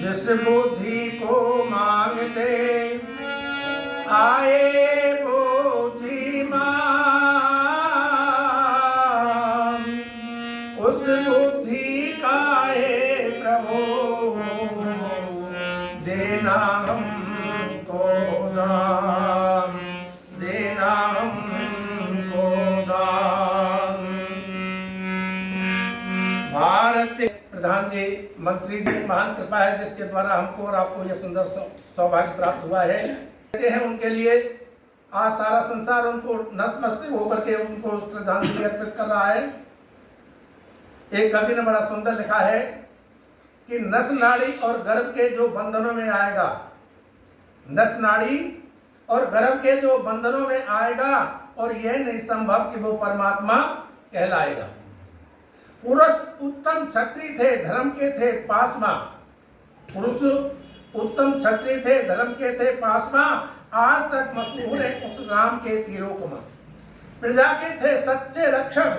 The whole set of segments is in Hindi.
जिस बुद्धि को मांगते आए बुद्धिमान, उस बुद्धि का है प्रभु देना हमको दान, देना हमको दान। भारत प्रधान जी, मंत्री जी, महान कृपा है जिसके द्वारा हमको और आपको यह सुंदर सौभाग्य प्राप्त हुआ है। कहते हैं उनके लिए आज सारा संसार उनको नतमस्तक होकर के उनको श्रद्धांजलि अर्पित कर रहा है। एक कवि ने बड़ा सुंदर लिखा है कि नस नाड़ी और गर्भ के जो बंधनों में आएगा, नस नाड़ी और गर्भ के जो बंधनों में आएगा और यह नहीं संभव कि वो परमात्मा कहलाएगा। पुरुष उत्तम क्षत्रिय थे, धर्म के थे पासमा, पुरुष उत्तम क्षत्रिय थे, धर्म के थे पासमा, आज तक मशहूर है उस राम के तीरों को मत। प्रजा के थे सच्चे रक्षक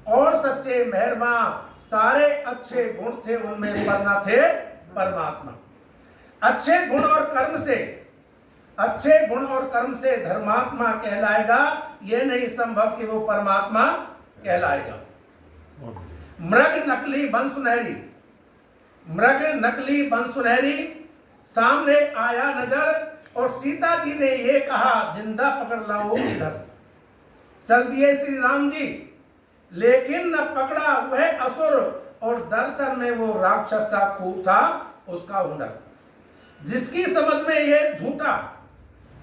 और सच्चे मेहरबान, सारे अच्छे गुण थे उनमें पर न थे परमात्मा। अच्छे गुण और कर्म से, अच्छे गुण और कर्म से धर्मात्मा कहलाएगा, यह नहीं संभव कि वो परमात्मा कहलाएगा। मृग नकली बन सुनहरी, मृग नकली बन सुनहरी सामने आया नजर और सीता जी ने ये कहा जिंदा पकड़ लाओ इधर। चल दिए श्री राम जी लेकिन न पकड़ा वह असुर और दरअसल में वो राक्षस था, खूब था उसका हुनर। जिसकी समझ में ये झूठा,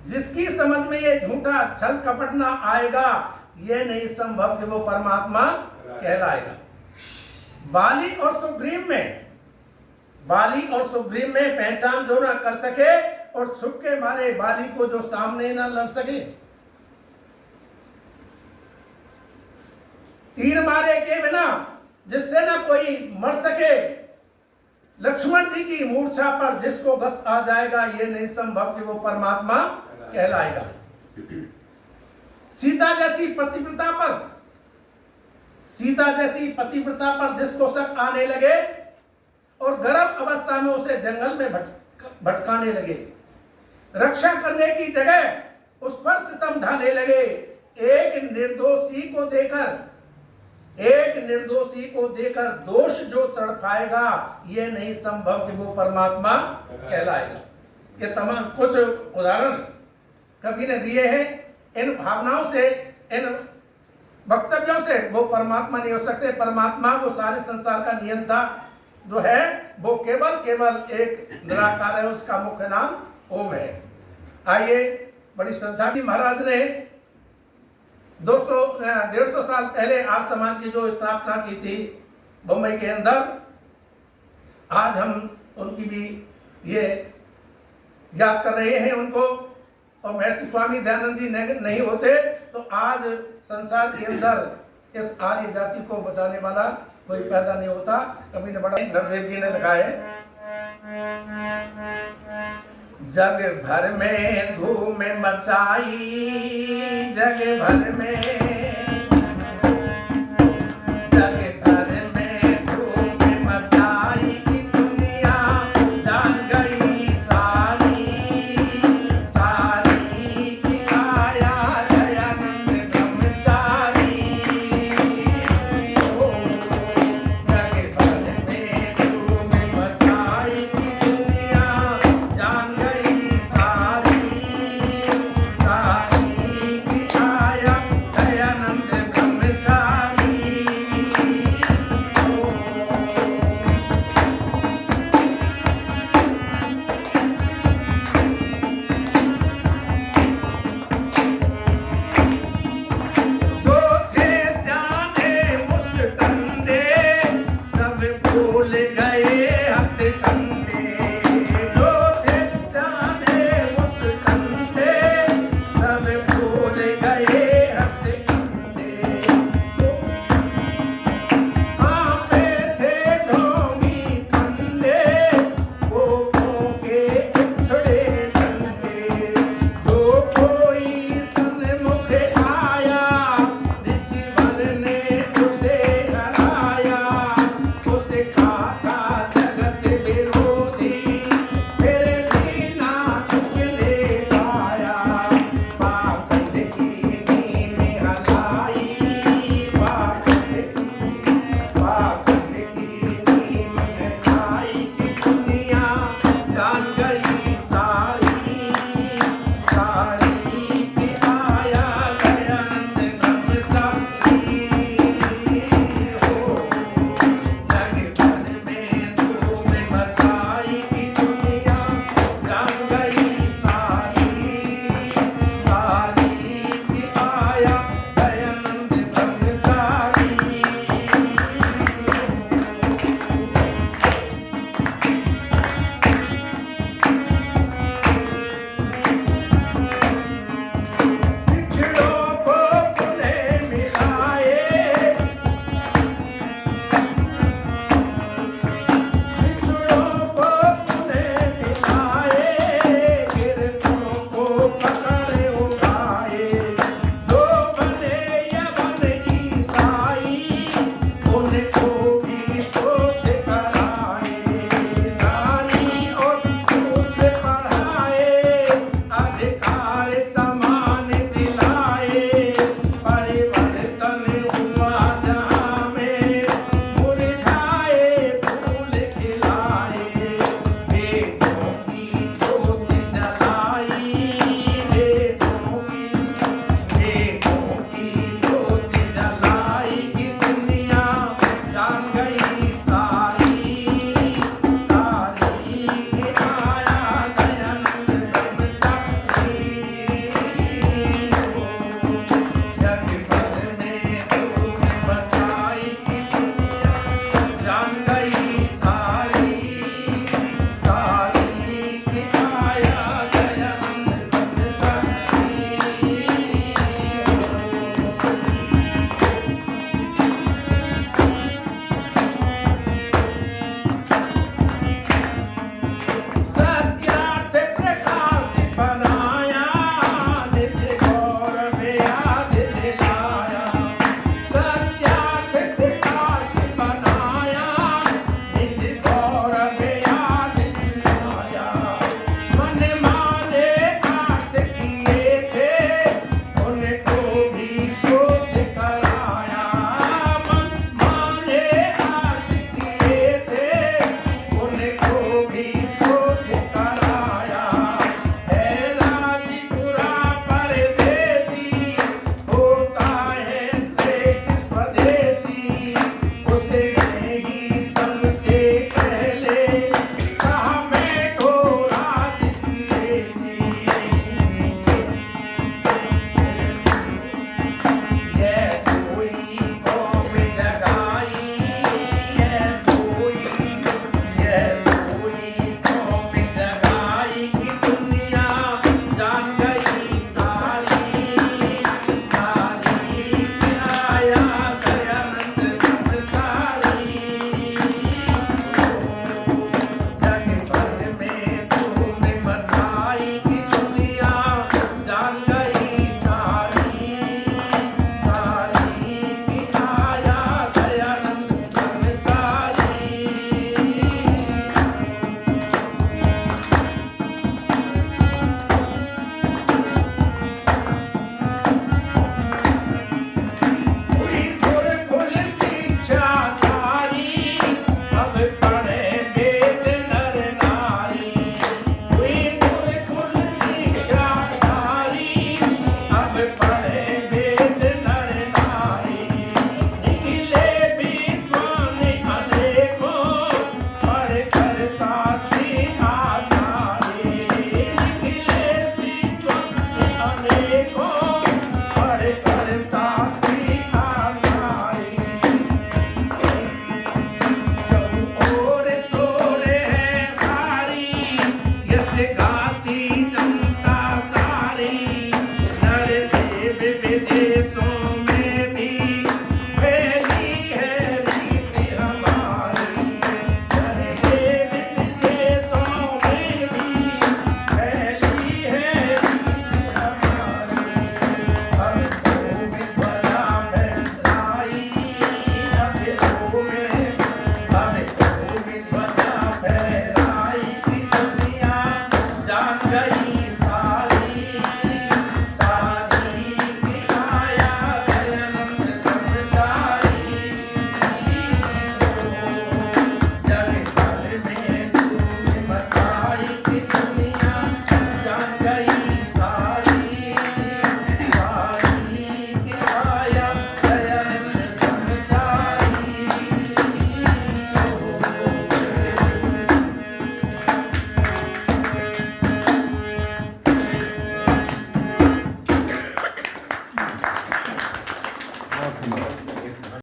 जिसकी समझ में ये झूठा छल कपट ना आएगा, ये नहीं संभव कि वो परमात्मा कहलाएगा। बाली और सुग्रीव में, बाली और सुग्रीव में पहचान जो ना कर सके और छुप के मारे बाली को जो सामने ना लड़ सके, तीर मारे के बिना जिससे ना कोई मर सके, लक्ष्मण जी की मूर्छा पर जिसको बस आ जाएगा, ये नहीं संभव कि वो परमात्मा कहलाएगा। सीता जैसी पतिव्रता पर, सीता जैसी पतिव्रता पर जिसको शक आने लगे और गर्भ अवस्था में उसे जंगल में भटकाने लगे, रक्षा करने की जगह उस पर सितम ढाने लगे। एक निर्दोषी को देकर, एक निर्दोषी को देकर दोष जो तड़पाएगा, ये नहीं संभव कि वो परमात्मा कहलाएगा। ये तमाम कुछ उदाहरण कवि ने दिए हैं। इन भावनाओं से, इन वक्तव्यों से वो परमात्मा नहीं हो सकते। परमात्मा वो सारे संसार का नियंता जो है वो केवल केवल एक निराकार है, उसका मुख्य नाम ओम है। आइए, बड़ी श्रद्धा की महाराज ने 200-150 साल पहले आर्य समाज की जो स्थापना की थी बम्बई के अंदर, आज हम उनकी भी ये याद कर रहे हैं उनको। और महर्षि स्वामी दयानंद जी नहीं होते तो आज संसार के अंदर इस आर्य जाति को बचाने वाला कोई पैदा नहीं होता। कभी ने बड़ा नरदेव जी ने लिखा है, जग भर में धूम मचाई, जग भर में